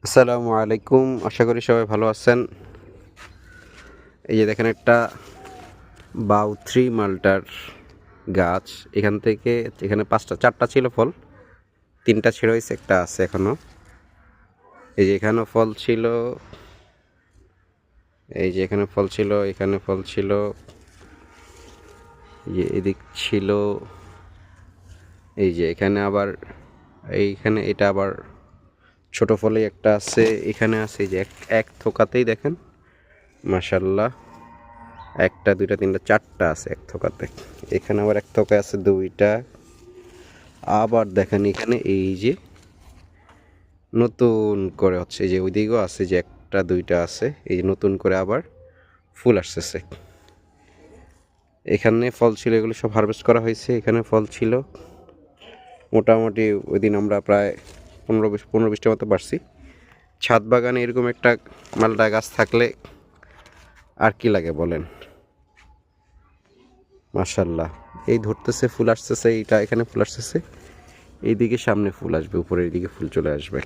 আসসালামু আলাইকুম, আশা করি সবাই ভালো আছেন। এই যে দেখেন একটা বাউ থ্রি মাল্টার গাছ। এখান থেকে এখানে চারটা ছিল ফল, তিনটা ছেড়ে হয়েছে, একটা আছে এখনো। এই যে এখানেও ফল ছিল, এই যে এখানে ফল ছিল, এখানে ফল ছিল, এই যে এদিক ছিল, এই যে এখানে আবার, এইখানে এটা আবার ছোট ফলেই একটা আছে, এখানে আছে। এই যে এক থোকাতেই দেখেন, মাশাল্লাহ, একটা দুইটা তিনটা চারটা আছে এক থোকাতে। এখানে আবার এক থোকায় আছে দুইটা। আবার দেখেন এখানে এই যে নতুন করে হচ্ছে, এই যে ওইদিকেও আছে, যে একটা দুইটা আছে, এই যে নতুন করে আবার ফুল আসতেছে। এখানে ফল ছিল, এগুলো সব হারভেস্ট করা হয়েছে। এখানে ফল ছিল মোটামুটি, ওই দিন আমরা প্রায় 15-20টার মতো পারছি। ছাদ বাগানে এরকম একটা মালটা গাছ থাকলে আর কি লাগে বলেন। মাশাল্লাহ, এই ধরতেছে, ফুল আসতেছে, এইটা এখানে ফুল আসতেছে, এইদিকে সামনে ফুল আসবে, উপরের দিকে ফুল চলে আসবে।